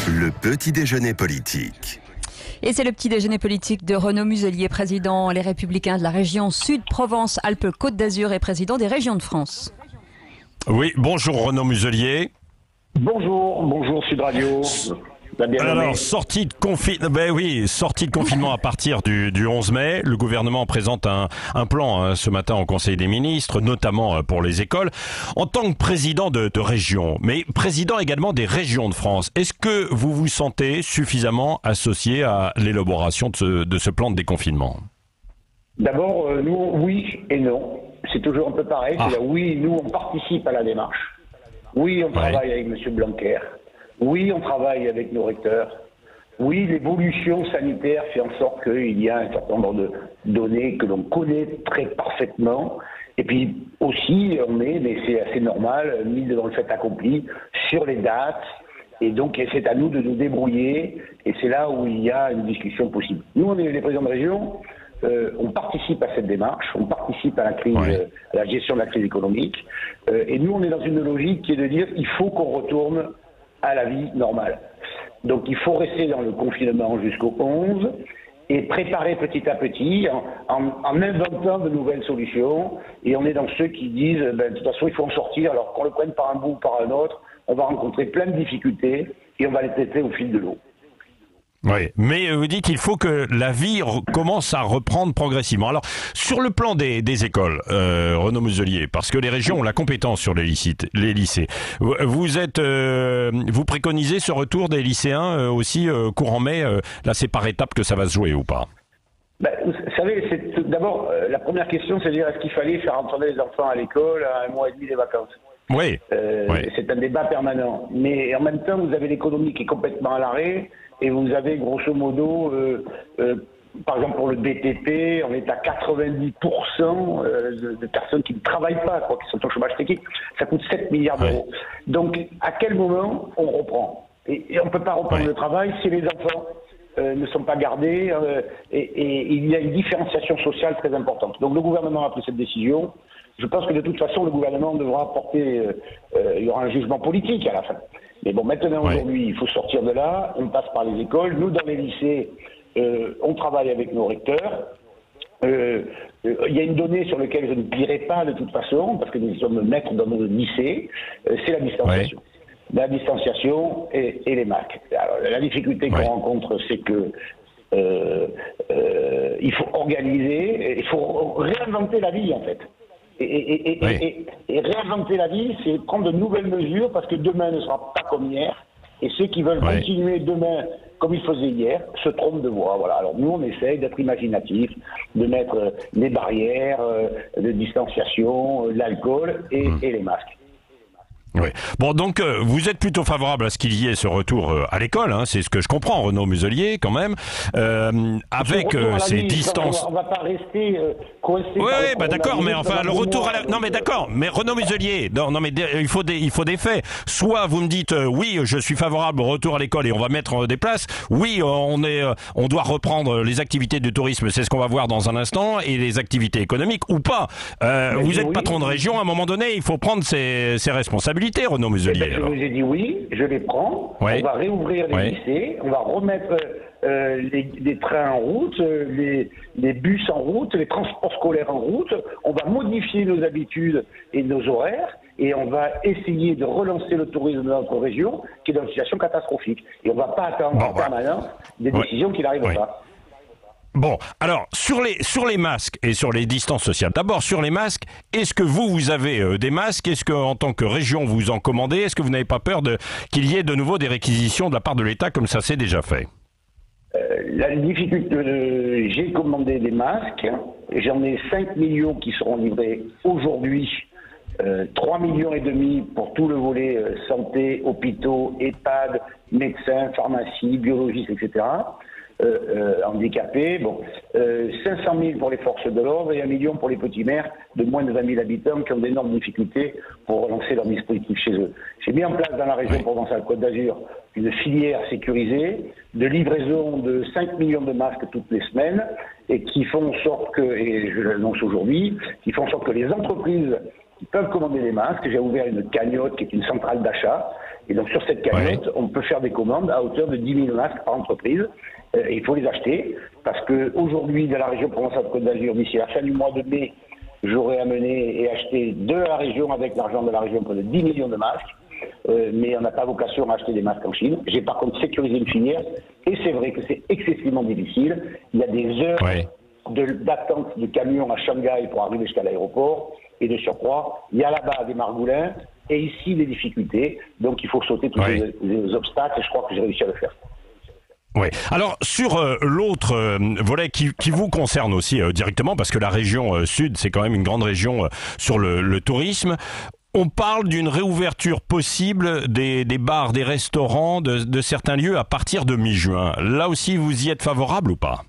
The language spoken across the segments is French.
Le petit déjeuner politique. Et c'est le petit déjeuner politique de Renaud Muselier, président Les Républicains de la région Sud Provence-Alpes-Côte d'Azur et président des régions de France. Oui, bonjour Renaud Muselier. Bonjour Sud Radio. Alors, sortie de confinement à partir du 11 mai. Le gouvernement présente un plan ce matin au Conseil des ministres, notamment pour les écoles. En tant que président de région, mais président également des régions de France, est-ce que vous vous sentez suffisamment associé à l'élaboration de ce plan de déconfinement? D'abord, nous, oui et non. C'est toujours un peu pareil. C'est-à-dire, oui, nous, on participe à la démarche. Oui, on travaille avec M. Blanquer. Oui, on travaille avec nos recteurs. Oui, l'évolution sanitaire fait en sorte qu'il y a un certain nombre de données que l'on connaît très parfaitement. Et puis aussi, on est, mais c'est assez normal, mis devant le fait accompli, sur les dates. Et donc, c'est à nous de nous débrouiller. Et c'est là où il y a une discussion possible. Nous, on est les présidents de région. On participe à cette démarche, on participe à la crise, à la gestion de la crise économique. Et nous, on est dans une logique qui est de dire il faut qu'on retourne à la vie normale. Donc il faut rester dans le confinement jusqu'au 11 et préparer petit à petit en inventant de nouvelles solutions. Et on est dans ceux qui disent de toute façon il faut en sortir, alors qu'on le prenne par un bout ou par un autre, on va rencontrer plein de difficultés et on va les traiter au fil de l'eau. Oui, mais vous dites qu'il faut que la vie commence à reprendre progressivement. Alors, sur le plan des écoles, Renaud Muselier, parce que les régions ont la compétence sur les lycées, vous préconisez ce retour des lycéens aussi courant mai, là c'est par étapes que ça va se jouer ou pas? Vous savez, d'abord, la première question, c'est de dire est-ce qu'il fallait faire rentrer les enfants à l'école à un mois et demi des vacances? Oui. C'est un débat permanent. Mais en même temps, vous avez l'économie qui est complètement à l'arrêt et vous avez grosso modo, par exemple pour le BTP, on est à 90% de personnes qui ne travaillent pas, qui sont au chômage technique. Ça coûte 7 milliards d'euros. Donc, à quel moment on reprend? Et on ne peut pas reprendre le travail si les enfants ne sont pas gardés et il y a une différenciation sociale très importante. Donc le gouvernement a pris cette décision. Je pense que de toute façon, le gouvernement devra apporter, il y aura un jugement politique à la fin. Mais bon, maintenant, aujourd'hui, il faut sortir de là, on passe par les écoles. Nous, dans les lycées, on travaille avec nos recteurs. Il y a une donnée sur laquelle je ne plierai pas de toute façon, parce que nous sommes maîtres dans nos lycées, c'est la distanciation. La distanciation et les masques. Alors, la difficulté qu'on rencontre, c'est que il faut organiser, il faut réinventer la vie, en fait. Et réinventer la vie, c'est prendre de nouvelles mesures parce que demain ne sera pas comme hier. Et ceux qui veulent continuer demain comme ils faisaient hier se trompent de voie. Voilà. Alors nous, on essaye d'être imaginatifs, de mettre des barrières de distanciation, l'alcool et les masques. Oui. Bon, donc vous êtes plutôt favorable à ce qu'il y ait ce retour à l'école, hein, c'est ce que je comprends, Renaud Muselier, quand même, avec ces distances. On va pas rester coincé. Oui, d'accord, mais enfin le retour à la. Non, mais d'accord, mais Renaud Muselier, non, mais il faut des faits. Soit vous me dites oui, je suis favorable au retour à l'école et on va mettre des places. Oui, on doit reprendre les activités du tourisme, c'est ce qu'on va voir dans un instant, et les activités économiques ou pas. Vous êtes patron de région, à un moment donné, il faut prendre ses responsabilités. Renaud Muselier. Je vous ai dit oui, je les prends. On va réouvrir les lycées, on va remettre les trains en route, les bus en route, les transports scolaires en route. On va modifier nos habitudes et nos horaires et on va essayer de relancer le tourisme de notre région qui est dans une situation catastrophique. Et on ne va pas attendre en permanence des décisions qui n'arrivent pas. Bon, alors, sur les masques et sur les distances sociales, d'abord sur les masques, est-ce que vous avez des masques? Est-ce qu'en tant que région, vous en commandez? Est-ce que vous n'avez pas peur qu'il y ait de nouveau des réquisitions de la part de l'État comme ça s'est déjà fait? La difficulté, j'ai commandé des masques, j'en ai 5 millions qui seront livrés aujourd'hui, 3,5 millions pour tout le volet santé, hôpitaux, EHPAD, médecins, pharmacies, biologistes, etc. Handicapés, 500 000 pour les forces de l'ordre et 1 million pour les petits maires de moins de 20 000 habitants qui ont d'énormes difficultés pour relancer leur dispositif chez eux. J'ai mis en place dans la région Provence-Alpes-Côte d'Azur une filière sécurisée de livraison de 5 millions de masques toutes les semaines et qui font en sorte que, et je l'annonce aujourd'hui, qui font en sorte que les entreprises peuvent commander des masques. J'ai ouvert une cagnotte qui est une centrale d'achat Et donc sur cette cagnotte, on peut faire des commandes à hauteur de 10 000 masques par entreprise. Il faut les acheter, parce qu'aujourd'hui, dans la région Provence-Alpes-Côte d'Azur, d'ici la fin du mois de mai, j'aurais amené et acheté de la région, avec l'argent de la région, près de 10 millions de masques. Mais on n'a pas vocation à acheter des masques en Chine. J'ai par contre sécurisé une filière, et c'est vrai que c'est excessivement difficile. Il y a des heures d'attente de camions à Shanghai pour arriver jusqu'à l'aéroport, et de surcroît, il y a là-bas des margoulins, et ici des difficultés. Donc il faut sauter tous les obstacles, et je crois que j'ai réussi à le faire. Oui. Alors sur l'autre volet qui vous concerne aussi directement, parce que la région sud, c'est quand même une grande région sur le tourisme. On parle d'une réouverture possible des bars, des restaurants, de certains lieux à partir de mi-juin. Là aussi, vous y êtes favorable ou pas?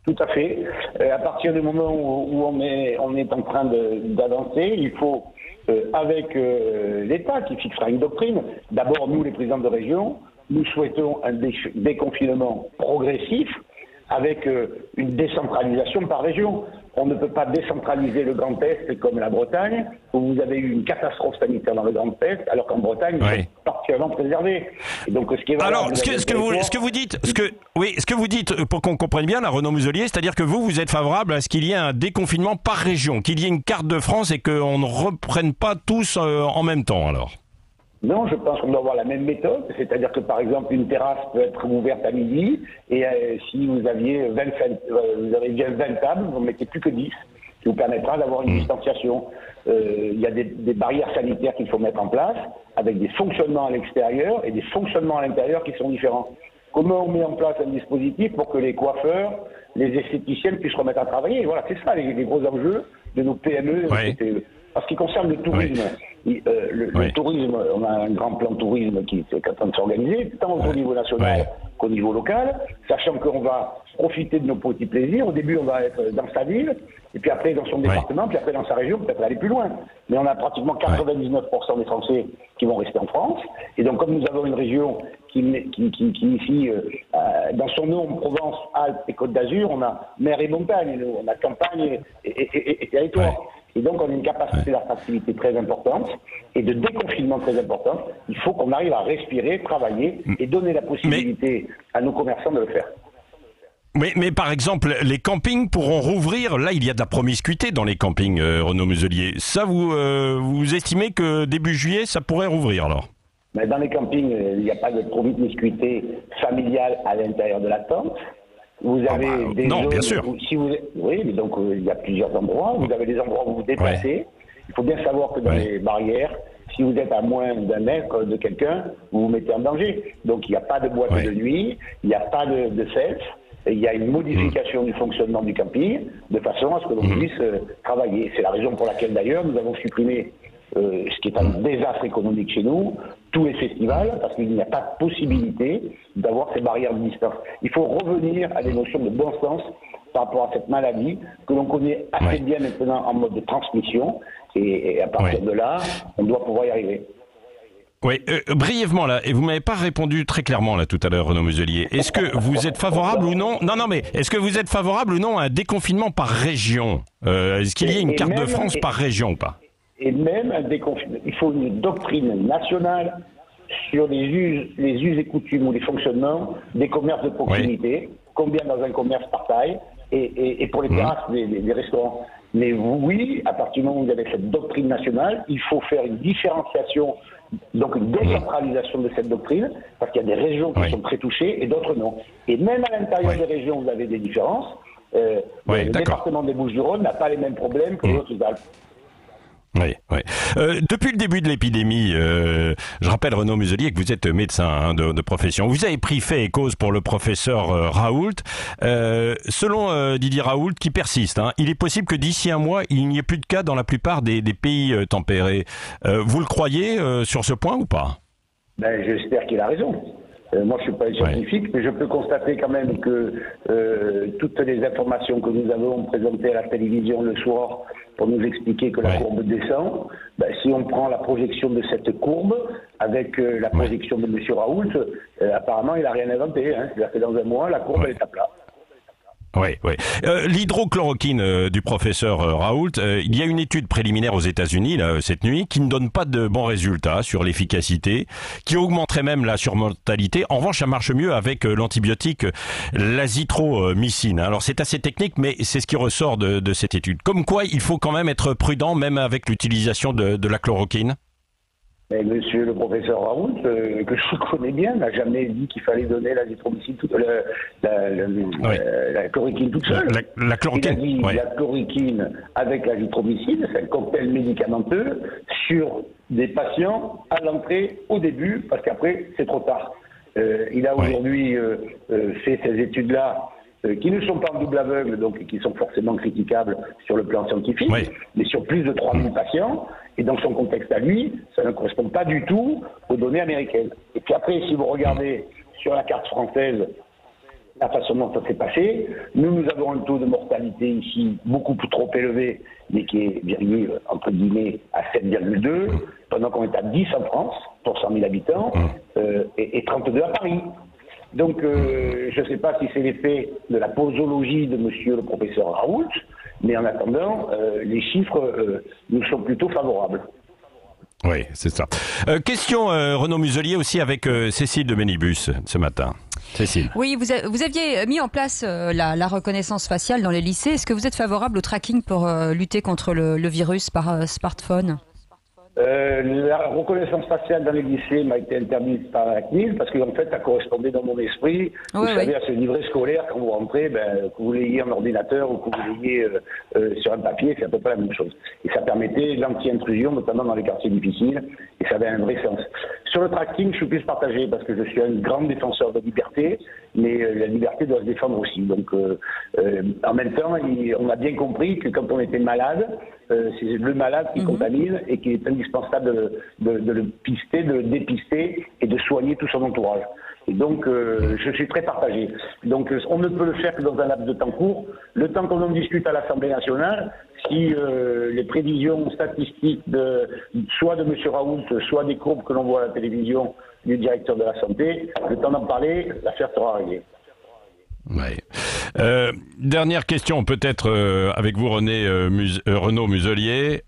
Tout à fait. À partir du moment où on est en train d'avancer, il faut, avec l'État qui fixera une doctrine, d'abord nous, les présidents de région, nous souhaitons un déconfinement progressif avec une décentralisation par région. On ne peut pas décentraliser le Grand Est comme la Bretagne, où vous avez eu une catastrophe sanitaire dans le Grand Est, alors qu'en Bretagne, ils sont particulièrement préservés. Et donc, ce qui est valable, alors, ce que vous dites, pour qu'on comprenne bien, la Renaud Muselier, c'est-à-dire que vous êtes favorable à ce qu'il y ait un déconfinement par région, qu'il y ait une carte de France et qu'on ne reprenne pas tous en même temps, alors? Non, je pense qu'on doit avoir la même méthode, c'est-à-dire que par exemple une terrasse peut être ouverte à midi et si vous aviez 20 tables, vous ne mettez plus que 10, ce qui vous permettra d'avoir une distanciation. Il y a des barrières sanitaires qu'il faut mettre en place avec des fonctionnements à l'extérieur et des fonctionnements à l'intérieur qui sont différents. Comment on met en place un dispositif pour que les coiffeurs, les esthéticiennes puissent remettre à travailler? Voilà, c'est ça les gros enjeux de nos PME. En ce qui concerne le tourisme, le tourisme, on a un grand plan tourisme qui est en train de s'organiser, tant au niveau national qu'au niveau local, sachant qu'on va profiter de nos petits plaisirs. Au début, on va être dans sa ville, et puis après dans son département, puis après dans sa région, peut-être aller plus loin. Mais on a pratiquement 99% des Français qui vont rester en France. Et donc, comme nous avons une région qui ici, dans son nom, Provence, Alpes et Côte d'Azur, on a mer et montagne, on a campagne et territoire. Et donc, on a une capacité d'attractivité très importante et de déconfinement très importante. Il faut qu'on arrive à respirer, travailler et donner la possibilité à nos commerçants de le faire. Mais par exemple, les campings pourront rouvrir. Là, il y a de la promiscuité dans les campings, Renaud Muselier. Ça, vous estimez que début juillet, ça pourrait rouvrir alors? Mais dans les campings, il n'y a pas de promiscuité familiale à l'intérieur de la tente. Vous avez des zones bien sûr. Oui, mais donc il y a plusieurs endroits. Vous avez des endroits où vous vous déplacez. Il faut bien savoir que dans les barrières, si vous êtes à moins d'un mètre de quelqu'un, vous vous mettez en danger. Donc il n'y a pas de boîte de nuit, il n'y a pas de self. Il y a une modification du fonctionnement du camping de façon à ce que l'on puisse travailler. C'est la raison pour laquelle d'ailleurs nous avons supprimé ce qui est un désastre économique chez nous, tous les festivals, parce qu'il n'y a pas de possibilité d'avoir ces barrières de distance. Il faut revenir à des notions de bon sens par rapport à cette maladie que l'on connaît assez bien maintenant en mode de transmission, et à partir de là, on doit pouvoir y arriver. Oui, brièvement là, et vous m'avez pas répondu très clairement là tout à l'heure, Renaud Muselier. Est-ce que vous êtes favorable ou non? Mais est-ce que vous êtes favorable ou non à un déconfinement par région? Est-ce qu'il y ait une carte de France par région ou pas? Et même un déconfinement. Il faut une doctrine nationale sur les us et coutumes ou les fonctionnements des commerces de proximité, combien dans un commerce par taille, et pour les terrasses des restaurants. Mais oui, à partir du moment où vous avez cette doctrine nationale, il faut faire une différenciation, donc une décentralisation de cette doctrine, parce qu'il y a des régions qui sont très touchées et d'autres non. Et même à l'intérieur des régions, vous avez des différences. Le département des Bouches-du-Rhône n'a pas les mêmes problèmes que les Hautes-Alpes. Depuis le début de l'épidémie, je rappelle, Renaud Muselier, que vous êtes médecin de profession. Vous avez pris fait et cause pour le professeur Raoult. Selon Didier Raoult, qui persiste, il est possible que d'ici un mois, il n'y ait plus de cas dans la plupart des pays tempérés. Vous le croyez sur ce point ou pas? J'espère qu'il a raison. Moi, je ne suis pas un scientifique, mais je peux constater quand même que toutes les informations que nous avons présentées à la télévision le soir pour nous expliquer que la courbe descend, si on prend la projection de cette courbe avec la projection de M. Raoult, apparemment, il n'a rien inventé. C'est-à-dire que dans un mois, la courbe elle est à plat. Oui, oui. L'hydrochloroquine du professeur Raoult, il y a une étude préliminaire aux États-Unis là, cette nuit qui ne donne pas de bons résultats sur l'efficacité, qui augmenterait même la surmortalité. En revanche, ça marche mieux avec l'antibiotique l'azithromycine. Alors c'est assez technique, mais c'est ce qui ressort de cette étude. Comme quoi, il faut quand même être prudent, même avec l'utilisation de la chloroquine. Mais monsieur le professeur Raoult, que je connais bien, n'a jamais dit qu'il fallait donner l'azithromycine, la chloroquine toute seule. La chloroquine, il a dit la chloroquine avec l'azithromycine, c'est un cocktail médicamenteux sur des patients à l'entrée au début, parce qu'après c'est trop tard. Il a aujourd'hui fait ces études-là, qui ne sont pas en double aveugle, donc qui sont forcément critiquables sur le plan scientifique, mais sur plus de 3000 patients, et dans son contexte à lui, ça ne correspond pas du tout aux données américaines. Et puis après, si vous regardez sur la carte française la façon dont ça s'est passé, nous avons un taux de mortalité ici beaucoup trop élevé, mais qui est virgule, entre guillemets, à 7,2, pendant qu'on est à 10 en France, pour 100 000 habitants, et 32 à Paris. Donc, je ne sais pas si c'est l'effet de la posologie de monsieur le professeur Raoult, mais en attendant, les chiffres nous sont plutôt favorables. Oui, c'est ça. Question Renaud Muselier aussi avec Cécile de Ménibus ce matin. Cécile. Oui, vous aviez mis en place la reconnaissance faciale dans les lycées. Est-ce que vous êtes favorable au tracking pour lutter contre le virus par smartphone ? La reconnaissance faciale dans les lycées m'a été interdite par la CNIL parce qu'en fait, ça correspondait dans mon esprit, vous savez, à ce livret scolaire, quand vous rentrez, que vous l'ayez en ordinateur ou que vous l'ayez sur un papier, c'est à peu près la même chose. Et ça permettait l'anti-intrusion, notamment dans les quartiers difficiles, et ça avait un vrai sens. Sur le tracking, je suis plus partagé parce que je suis un grand défenseur de liberté, mais la liberté doit se défendre aussi. Donc, en même temps, on a bien compris que quand on était malade, c'est le malade qui contamine et qu'il est indispensable de le pister, de le dépister et de soigner tout son entourage. Et donc, je suis très partagé. Donc, on ne peut le faire que dans un laps de temps court. Le temps qu'on en discute à l'Assemblée nationale, si les prévisions statistiques soit de M. Raoult, soit des courbes que l'on voit à la télévision du directeur de la santé, le temps d'en parler, l'affaire sera réglée. Ouais. Dernière question peut-être avec vous Renaud Muselier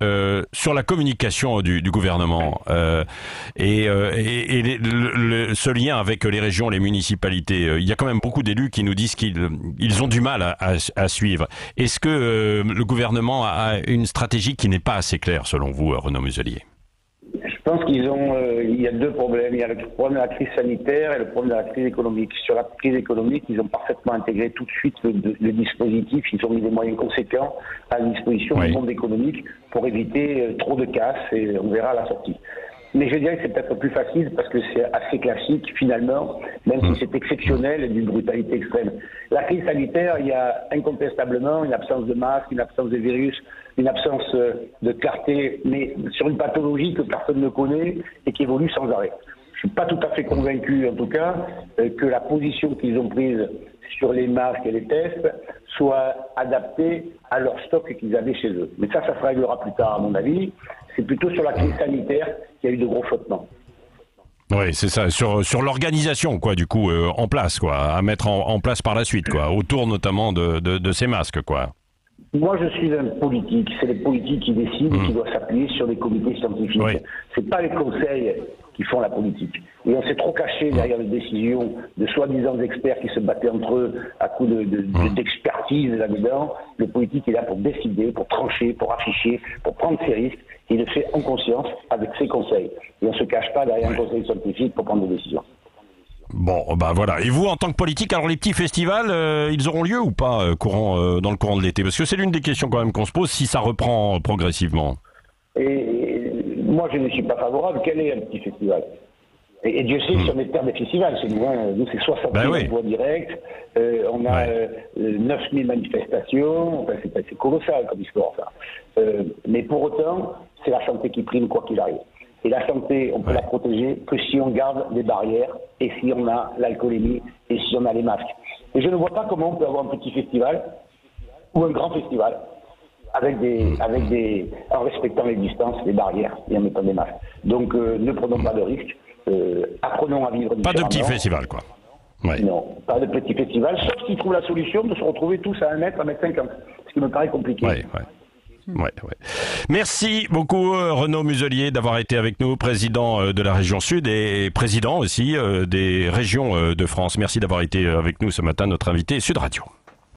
sur la communication du gouvernement ce lien avec les régions, les municipalités. Il y a quand même beaucoup d'élus qui nous disent qu'ils ont du mal à suivre. Est-ce que le gouvernement a une stratégie qui n'est pas assez claire selon vous, Renaud Muselier ? Je pense il y a deux problèmes. Il y a le problème de la crise sanitaire et le problème de la crise économique. Sur la crise économique, ils ont parfaitement intégré tout de suite le dispositif. Ils ont mis des moyens conséquents à la disposition du monde économique pour éviter trop de casse et on verra à la sortie. Mais je dirais que c'est peut-être plus facile parce que c'est assez classique finalement, même si c'est exceptionnel et d'une brutalité extrême. La crise sanitaire, il y a incontestablement une absence de masque, une absence de virus, une absence de clarté, mais sur une pathologie que personne ne connaît et qui évolue sans arrêt. Je suis pas tout à fait convaincu, en tout cas, que la position qu'ils ont prise sur les masques et les tests soit adaptée à leur stock qu'ils avaient chez eux. Mais ça se réglera plus tard, à mon avis. C'est plutôt sur la crise sanitaire qu'il y a eu de gros flottements. Oui, c'est ça, sur l'organisation, quoi, du coup, en place, quoi, à mettre en place par la suite, quoi, autour notamment de ces masques, quoi. Moi, je suis un politique. C'est les politiques qui décident et qui doivent s'appuyer sur des comités scientifiques. Oui. C'est pas les conseils qui font la politique. Et on s'est trop caché derrière les décisions de soi-disant experts qui se battaient entre eux à coup d'expertise là-dedans. Le politique est là pour décider, pour trancher, pour afficher, pour prendre ses risques. Il le fait en conscience avec ses conseils. Et on ne se cache pas derrière un conseil scientifique pour prendre des décisions. Bon, bah voilà. Et vous, en tant que politique, alors les petits festivals, ils auront lieu ou pas dans le courant de l'été? Parce que c'est l'une des questions quand même qu'on se pose si ça reprend progressivement. Et moi, je ne suis pas favorable. Quel est un petit festival? Et Dieu sait que sur les terres des festivals, c'est nous, c'est 60 000 voix directes, on a 9 000 manifestations, enfin, c'est colossal comme histoire, ça. Mais pour autant, c'est la santé qui prime quoi qu'il arrive. Et la santé, on peut la protéger que si on garde des barrières et si on a l'alcoolémie et si on a les masques. Et je ne vois pas comment on peut avoir un petit festival ou un grand festival en respectant les distances, les barrières et en mettant des masques. Donc ne prenons pas de risques, apprenons à vivre différemment. Pas de petit festival, quoi. Ouais. Non, pas de petit festival, sauf s'ils trouvent la solution de se retrouver tous à 1 mètre, 1,50 m, ce qui me paraît compliqué. Ouais. Merci beaucoup Renaud Muselier d'avoir été avec nous, président de la région Sud et président aussi des régions de France. Merci d'avoir été avec nous ce matin, notre invité Sud Radio.